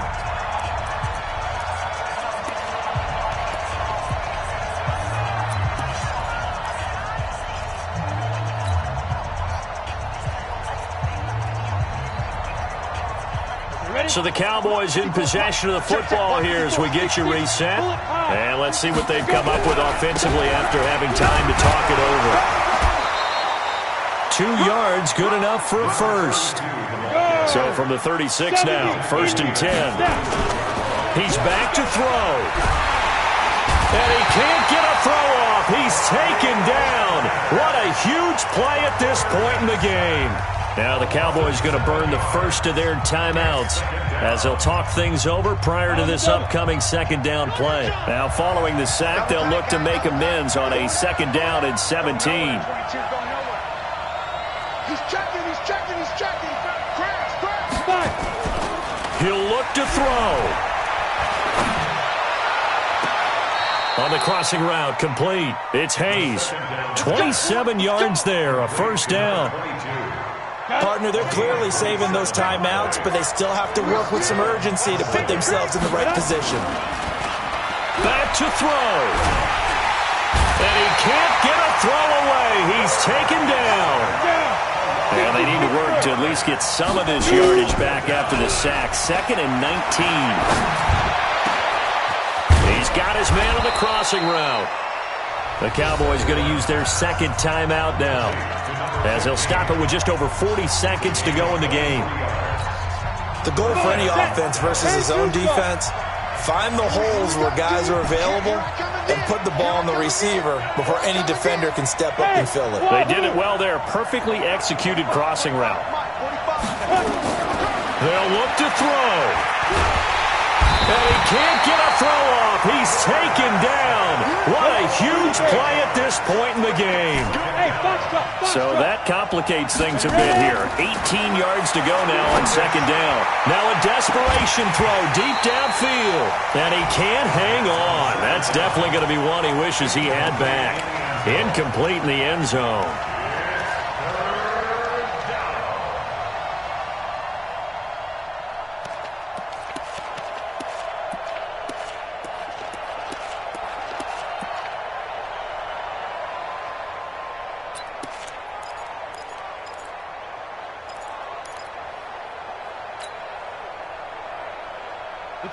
[SPEAKER 1] So the Cowboys in possession of the football here as we get you reset. And let's see what they've come up with offensively after having time to talk it over. 2 yards, good enough for a first. So from the 36 now, 1st and 10. He's back to throw. And he can't get play at this point in the game. Now the Cowboys going to burn the first of their timeouts as they'll talk things over prior to this upcoming second down play. Now following the sack, they'll look to make amends on a second down and 17.
[SPEAKER 2] He's checking. Crash.
[SPEAKER 1] He'll look to throw. On the crossing route, complete. It's Hayes. 27 yards there, a first down.
[SPEAKER 3] Partner, they're clearly saving those timeouts, but they still have to work with some urgency to put themselves in the right position.
[SPEAKER 1] Back to throw. And he can't get a throw away. He's taken down. And they need to work to at least get some of this yardage back after the sack. 2nd and 19. He's got his man on the crossing route. The Cowboys going to use their second timeout now, as they'll stop it with just over 40 seconds to go in the game.
[SPEAKER 3] The goal for any offense versus his own defense, find the holes where guys are available and put the ball on the receiver before any defender can step up and fill it.
[SPEAKER 1] They did it well there. Perfectly executed crossing route. They'll look to throw. And he can't get a throw off. He's taken down. What a huge play at this point in the game. So that complicates things a bit here. 18 yards to go now on second down. Now a desperation throw deep downfield. And he can't hang on. That's definitely going to be one he wishes he had back. Incomplete in the end zone.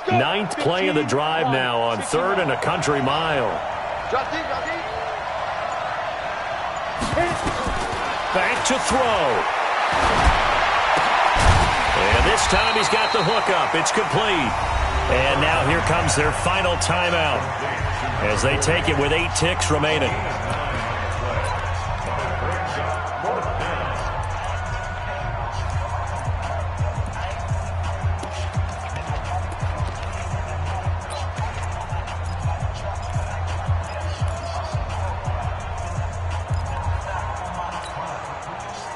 [SPEAKER 1] Ninth play of the drive now on 3rd and a country mile. Back to throw. And this time he's got the hook up. It's complete. And now here comes their final timeout as they take it with 8 ticks remaining.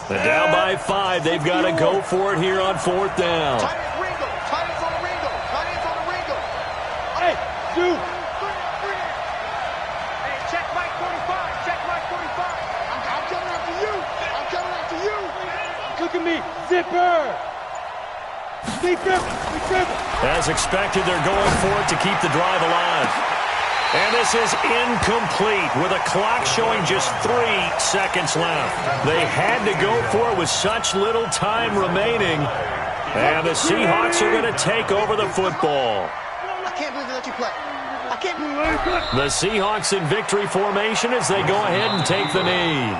[SPEAKER 1] They're down by 5. They've got to go for it here on 4th down.
[SPEAKER 2] Tight ends on the Ringo.
[SPEAKER 5] Hey, dude.
[SPEAKER 2] Hey, check Mike 45. I'm coming after you.
[SPEAKER 5] Look at me. Zipper.
[SPEAKER 1] As expected, they're going for it to keep the drive alive. And this is incomplete with a clock showing just 3 seconds left. They had to go for it with such little time remaining. And the Seahawks are going to take over the football.
[SPEAKER 2] I can't believe they let you play. I can't believe it.
[SPEAKER 1] The Seahawks in victory formation as they go ahead and take the knee.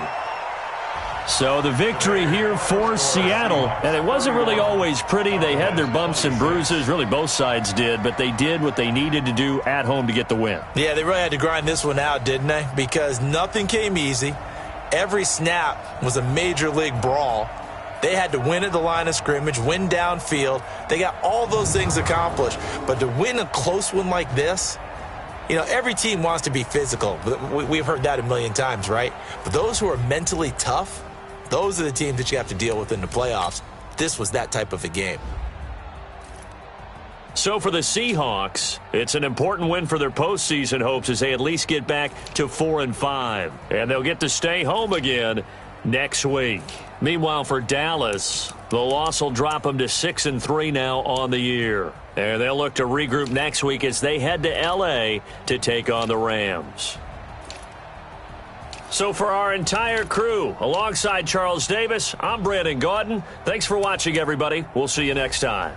[SPEAKER 1] So the victory here for Seattle, and it wasn't really always pretty. They had their bumps and bruises, really both sides did, but they did what they needed to do at home to get the win.
[SPEAKER 3] Yeah, they really had to grind this one out, didn't they? Because nothing came easy. Every snap was a major league brawl. They had to win at the line of scrimmage, win downfield. They got all those things accomplished. But to win a close one like this, you know, every team wants to be physical. We've heard that a million times, right? But those who are mentally tough, those are the teams that you have to deal with in the playoffs. This was that type of a game.
[SPEAKER 1] So for the Seahawks, it's an important win for their postseason hopes as they at least get back to 4-5. And they'll get to stay home again next week. Meanwhile, for Dallas, the loss will drop them to 6-3 now on the year. And they'll look to regroup next week as they head to L.A. to take on the Rams. So for our entire crew, alongside Charles Davis, I'm Brandon Gaudin. Thanks for watching, everybody. We'll see you next time.